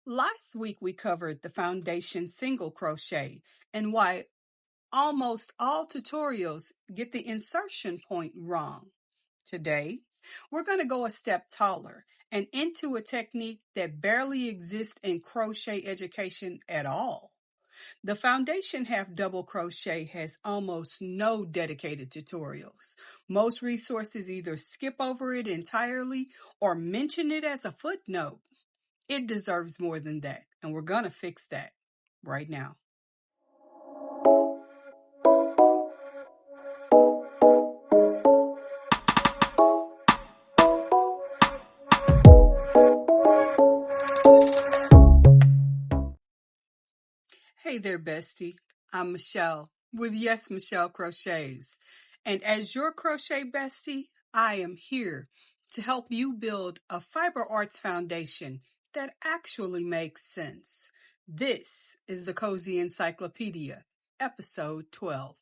Last week we covered the foundation single crochet and why almost all tutorials get the insertion point wrong. Today, we're going to go a step taller and into a technique that barely exists in crochet education at all. The foundation half double crochet has almost no dedicated tutorials. Most resources either skip over it entirely or mention it as a footnote. It deserves more than that, and we're going to fix that right now. Hey there, bestie. I'm Michelle with YesMichelle Crochets. And as your crochet bestie, I am here to help you build a fiber arts foundation that actually makes sense. This is the Cozy Encyclopedia, episode 12.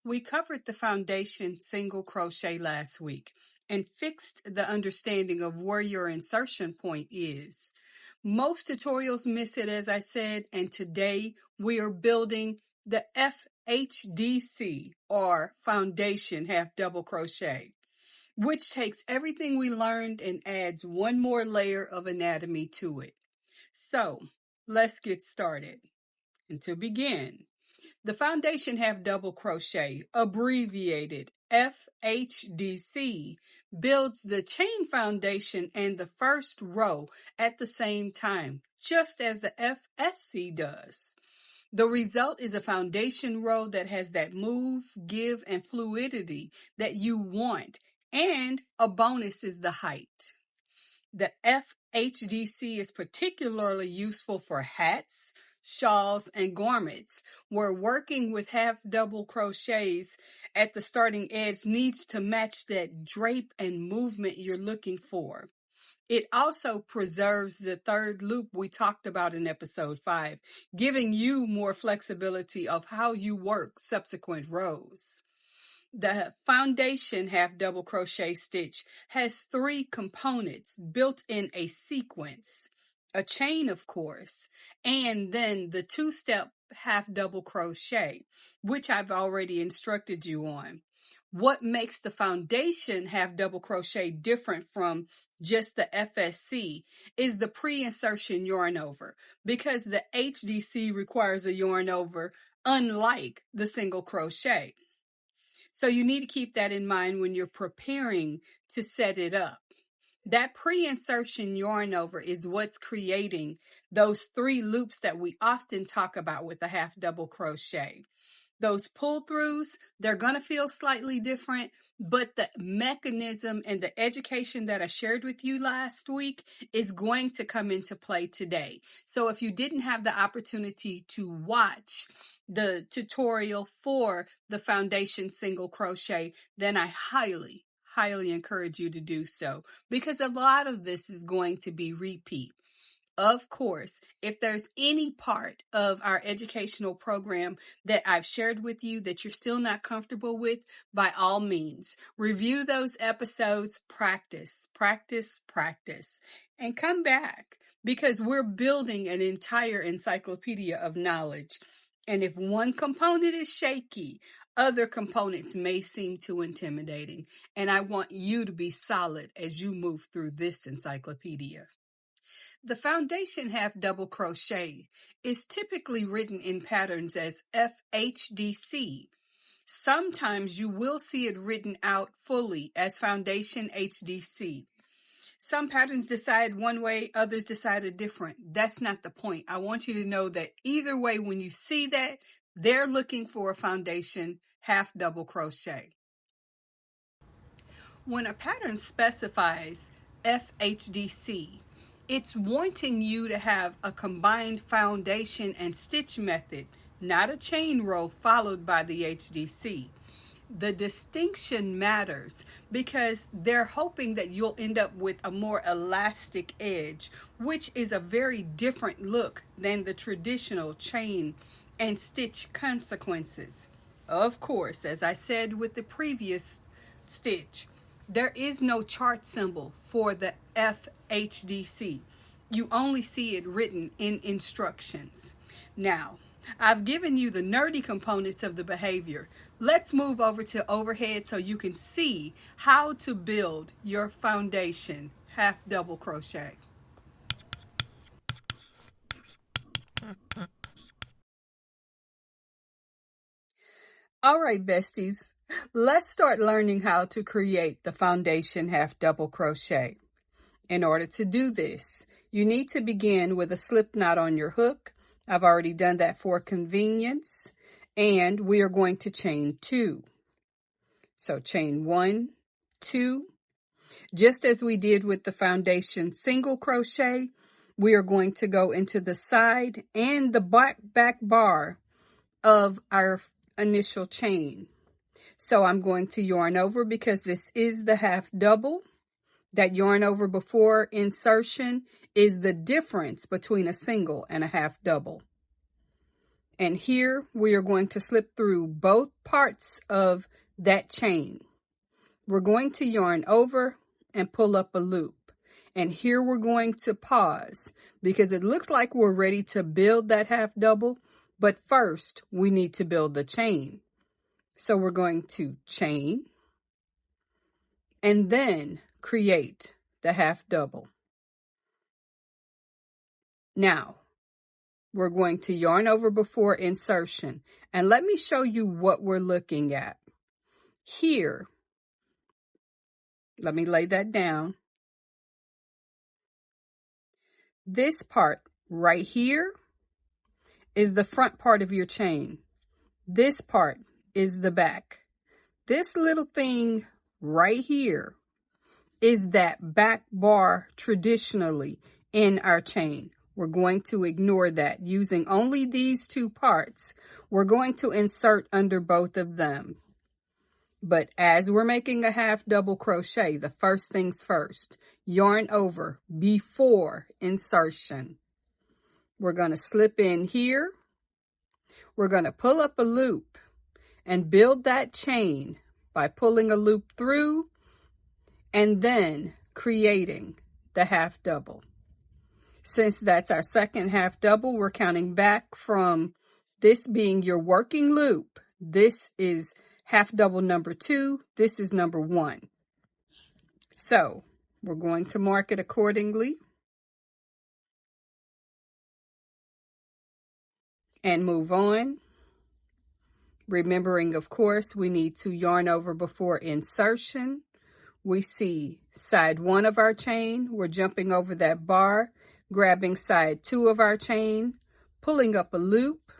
We covered the foundation single crochet last week and fixed the understanding of where your insertion point is. Most tutorials miss it, as I said, and today we are building the fhdc, or foundation half double crochet, which takes everything we learned and adds one more layer of anatomy to it. So let's get started. And to begin, the foundation half double crochet, abbreviated FHDC, builds the chain foundation and the first row at the same time, just as the FSC does. The result is a foundation row that has that move, give, and fluidity that you want, and a bonus is the height. The FHDC is particularly useful for hats, shawls, and garments, where working with half double crochets at the starting edge needs to match that drape and movement you're looking for. It also preserves the third loop we talked about in episode 5, giving you more flexibility of how you work subsequent rows. The foundation half double crochet stitch has 3 components built in a sequence. A chain, of course, and then the 2-step half double crochet, which I've already instructed you on. What makes the foundation half double crochet different from just the FSC is the pre-insertion yarn over, because the HDC requires a yarn over, unlike the single crochet. So you need to keep that in mind when you're preparing to set it up. That pre-insertion yarn over is what's creating those 3 loops that we often talk about with the half double crochet. Those pull throughs, they're going to feel slightly different, but the mechanism and the education that I shared with you last week is going to come into play today. So if you didn't have the opportunity to watch the tutorial for the foundation single crochet, then I highly encourage you to do so, because a lot of this is going to be repeat. Of course, if there's any part of our educational program that I've shared with you that you're still not comfortable with, by all means, review those episodes, practice, and come back, because we're building an entire encyclopedia of knowledge. And if one component is shaky, other components may seem too intimidating. And I want you to be solid as you move through this encyclopedia. The foundation half double crochet is typically written in patterns as FHDC. Sometimes you will see it written out fully as foundation HDC. Some patterns decide one way, others decide a different. That's not the point. I want you to know that either way, when you see that, they're looking for a foundation half double crochet. When a pattern specifies FHDC, it's wanting you to have a combined foundation and stitch method, not a chain row followed by the HDC. The distinction matters because they're hoping that you'll end up with a more elastic edge, which is a very different look than the traditional chain and stitch consequences. Of course, as I said with the previous stitch. There is no chart symbol for the fhdc. You only see it written in instructions. Now, I've given you the nerdy components of the behavior. Let's move over to overhead so you can see how to build your foundation half double crochet. All right, besties, let's start learning how to create the foundation half double crochet. In order to do this, you need to begin with a slip knot on your hook. I've already done that for convenience, and we are going to chain 2. So chain 1, 2. Just as we did with the foundation single crochet, we are going to go into the side and the back bar of our initial chain. So I'm going to yarn over because this is the half double. That yarn over before insertion is the difference between a single and a half double. And here we are going to slip through both parts of that chain. We're going to yarn over and pull up a loop. And here we're going to pause because it looks like we're ready to build that half double, but first we need to build the chain. So we're going to chain and then create the half double. Now, we're going to yarn over before insertion, and let me show you what we're looking at. Here, let me lay that down. This part right here is the front part of your chain. This part is the back. This little thing right here is that back bar traditionally in our chain. We're going to ignore that. Using only these two parts, we're going to insert under both of them. But as we're making a half double crochet, the first things first, yarn over before insertion. We're going to slip in here. We're going to pull up a loop and build that chain by pulling a loop through and then creating the half double. Since that's our second half double, we're counting back from this being your working loop. This is half double number 2. This is number 1. So we're going to mark it accordingly and move on. Remembering, of course, we need to yarn over before insertion. We see side 1 of our chain. We're jumping over that bar, grabbing side 2 of our chain, pulling up a loop,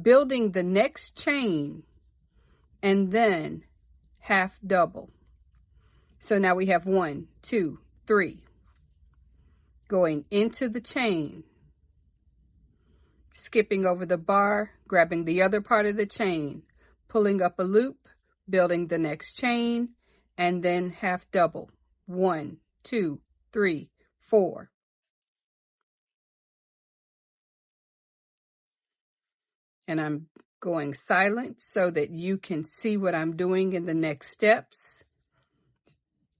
building the next chain, and then half double. So now we have 1, 2, 3. Going into the chain, skipping over the bar, grabbing the other part of the chain, pulling up a loop, building the next chain, and then half double. 1, 2, 3, 4. And I'm going silent so that you can see what I'm doing in the next steps.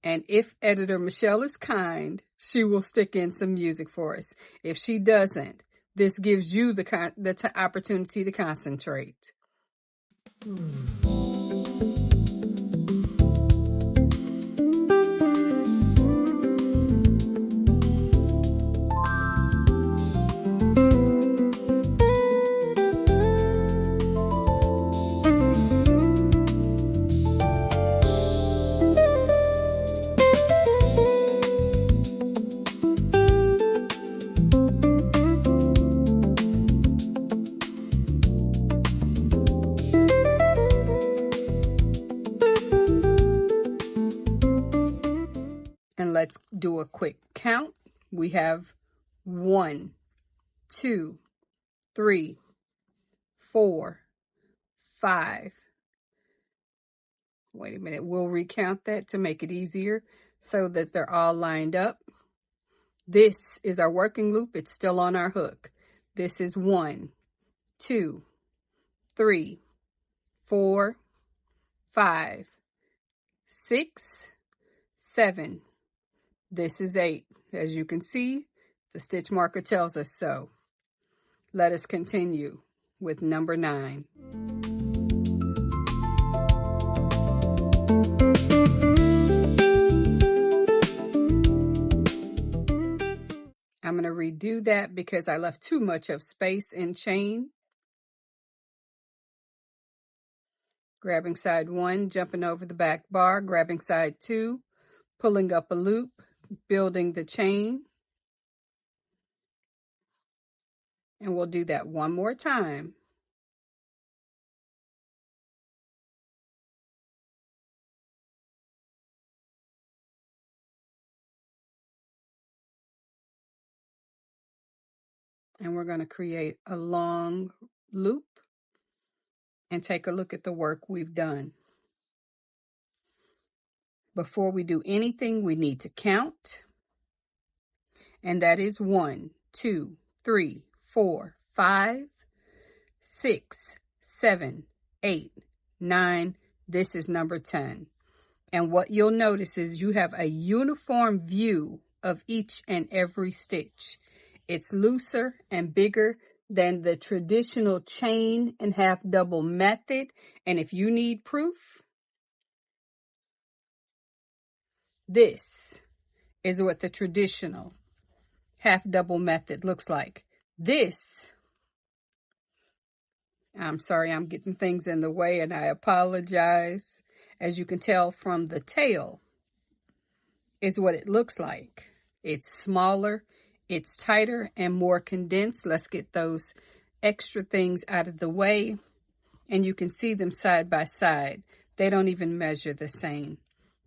And if Editor Michelle is kind, she will stick in some music for us. If she doesn't, this gives you the opportunity to concentrate. And let's do a quick count. We have 1, 2, 3, 4, 5. Wait a minute, we'll recount that to make it easier so that they're all lined up. This is our working loop. It's still on our hook. This is 1, 2, 3, 4, 5, 6, 7. This is 8. As you can see, the stitch marker tells us so. Let us continue with number 9. I'm going to redo that because I left too much of space in chain. Grabbing side 1, jumping over the back bar, grabbing side 2, pulling up a loop, building the chain. And we'll do that one more time. And we're going to create a long loop and take a look at the work we've done. Before we do anything, we need to count. And that is 1, 2, 3, 4, 5, 6, 7, 8, 9. This is number 10. And what you'll notice is you have a uniform view of each and every stitch. It's looser and bigger than the traditional chain and half double method. And if you need proof, this is what the traditional half double method looks like. This, I'm sorry, I'm getting things in the way and I apologize. As you can tell from the tail, is what it looks like. It's smaller, it's tighter and more condensed. Let's get those extra things out of the way. And you can see them side by side. They don't even measure the same.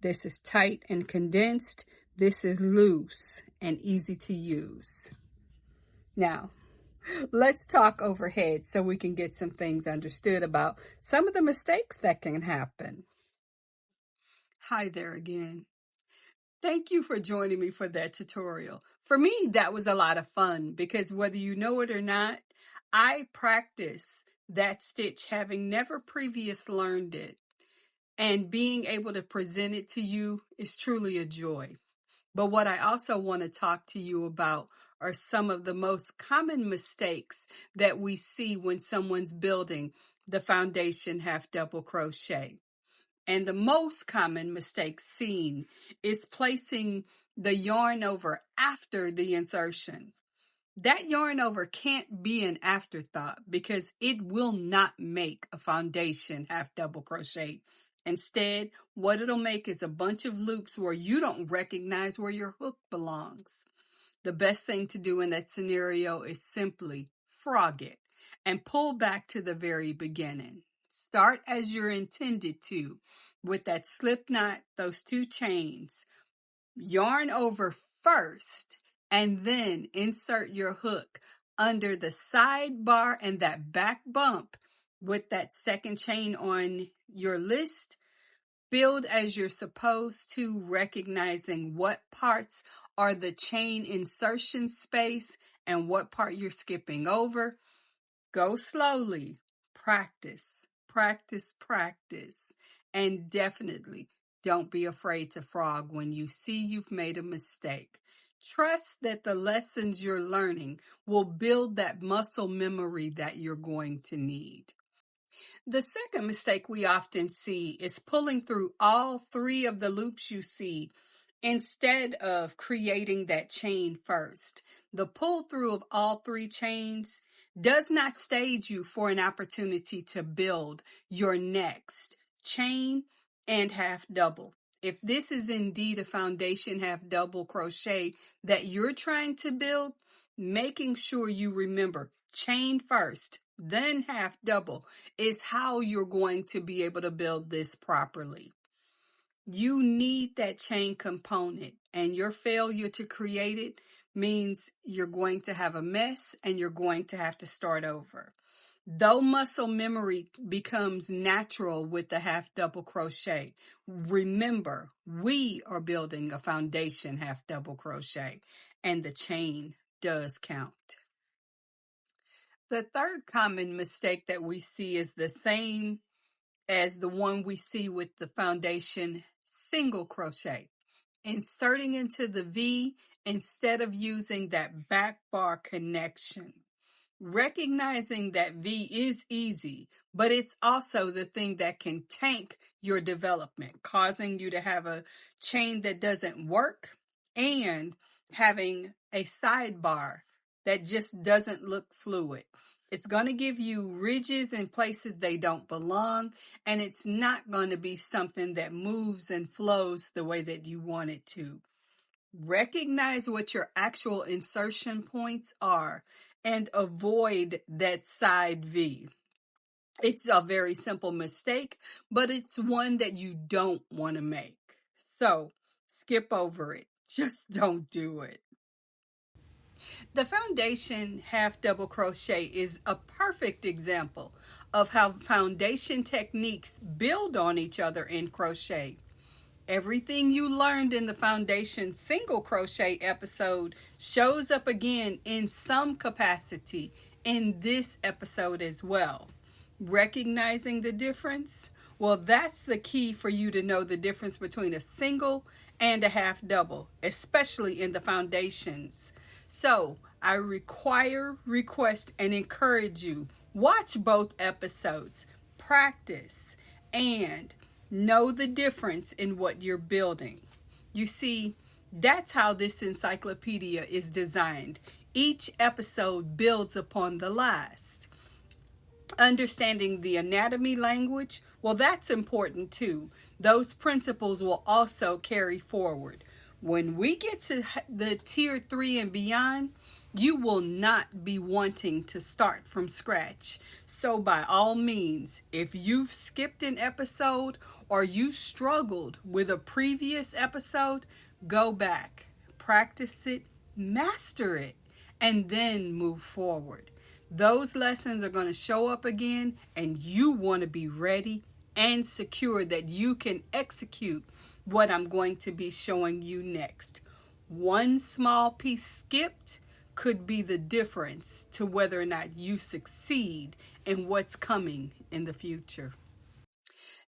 This is tight and condensed. This is loose and easy to use. Now, let's talk overhead so we can get some things understood about some of the mistakes that can happen. Hi there again. Thank you for joining me for that tutorial. For me, that was a lot of fun because whether you know it or not, I practice that stitch having never previously learned it. And being able to present it to you is truly a joy. But what I also want to talk to you about are some of the most common mistakes that we see when someone's building the foundation half double crochet. And the most common mistake seen is placing the yarn over after the insertion. That yarn over can't be an afterthought because it will not make a foundation half double crochet. Instead, what it'll make is a bunch of loops where you don't recognize where your hook belongs. The best thing to do in that scenario is simply frog it and pull back to the very beginning. Start as you're intended to with that slip knot, those 2 chains. Yarn over first and then insert your hook under the sidebar and that back bump with that second chain on your list. Build as you're supposed to, recognizing what parts are the chain insertion space and what part you're skipping over. Go slowly. Practice, practice, practice. And definitely don't be afraid to frog when you see you've made a mistake. Trust that the lessons you're learning will build that muscle memory that you're going to need. The second mistake we often see is pulling through all 3 of the loops you see instead of creating that chain first. The pull through of all 3 chains does not stage you for an opportunity to build your next chain and half double. If this is indeed a foundation half double crochet that you're trying to build, making sure you remember chain first, then half double is how you're going to be able to build this properly. You need that chain component, and your failure to create it means you're going to have a mess and you're going to have to start over. Though muscle memory becomes natural with the half double crochet, remember we are building a foundation half double crochet and the chain does count. The third common mistake that we see is the same as the one we see with the foundation single crochet, inserting into the V instead of using that back bar connection. Recognizing that V is easy, but it's also the thing that can tank your development, causing you to have a chain that doesn't work and having a sidebar that just doesn't look fluid. It's going to give you ridges in places they don't belong, and it's not going to be something that moves and flows the way that you want it to. Recognize what your actual insertion points are and avoid that side V. It's a very simple mistake, but it's one that you don't want to make. So skip over it. Just don't do it. The foundation half double crochet is a perfect example of how foundation techniques build on each other in crochet. Everything you learned in the foundation single crochet episode shows up again in some capacity in this episode as well. Recognizing the difference? Well, that's the key for you to know the difference between a single and a half double, especially in the foundations. So I request, and encourage you, watch both episodes, practice, and know the difference in what you're building. You see, that's how this encyclopedia is designed. Each episode builds upon the last. Understanding the anatomy language, well, that's important too. Those principles will also carry forward. When we get to the tier 3 and beyond, you will not be wanting to start from scratch. So by all means, if you've skipped an episode or you struggled with a previous episode, go back, practice it, master it, and then move forward. Those lessons are going to show up again, and you want to be ready and secure that you can execute what I'm going to be showing you next. One small piece skipped could be the difference to whether or not you succeed in what's coming in the future.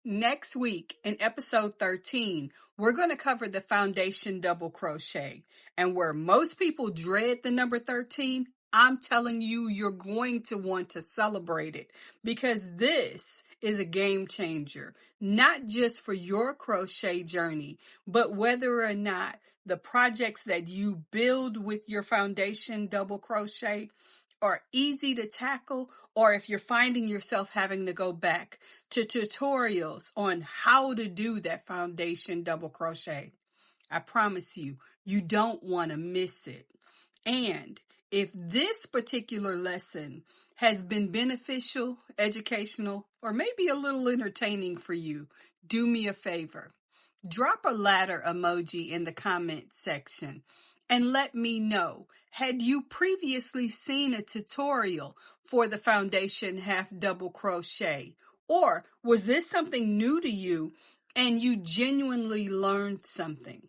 Next week, in episode 13, we're going to cover the foundation double crochet. And where most people dread the number 13, I'm telling you, you're going to want to celebrate it, because this is a game changer, not just for your crochet journey, but whether or not the projects that you build with your foundation double crochet are easy to tackle, or if you're finding yourself having to go back to tutorials on how to do that foundation double crochet. I promise you, you don't want to miss it. And if this particular lesson has been beneficial, educational, or maybe a little entertaining for you, do me a favor. Drop a ladder emoji in the comment section and let me know, had you previously seen a tutorial for the foundation half double crochet? Or was this something new to you and you genuinely learned something?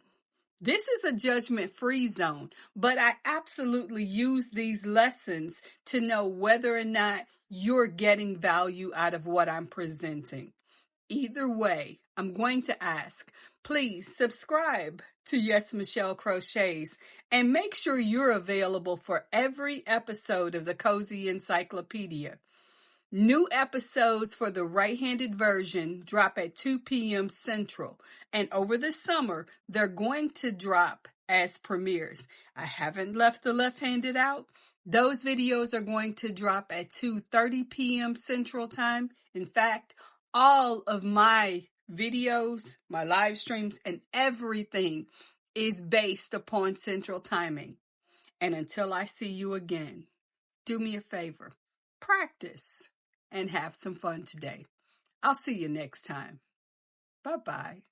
This is a judgment-free zone, but I absolutely use these lessons to know whether or not you're getting value out of what I'm presenting. Either way, I'm going to ask, please subscribe to YesMichelle Crochets and make sure you're available for every episode of the Cozy Encyclopedia. New episodes for the right-handed version drop at 2 p.m. Central, and over the summer, they're going to drop as premieres. I haven't left the left-handed out. Those videos are going to drop at 2:30 p.m. Central Time. In fact, all of my videos, my live streams, and everything is based upon Central Timing. And until I see you again, do me a favor, practice and have some fun today. I'll see you next time. Bye-bye.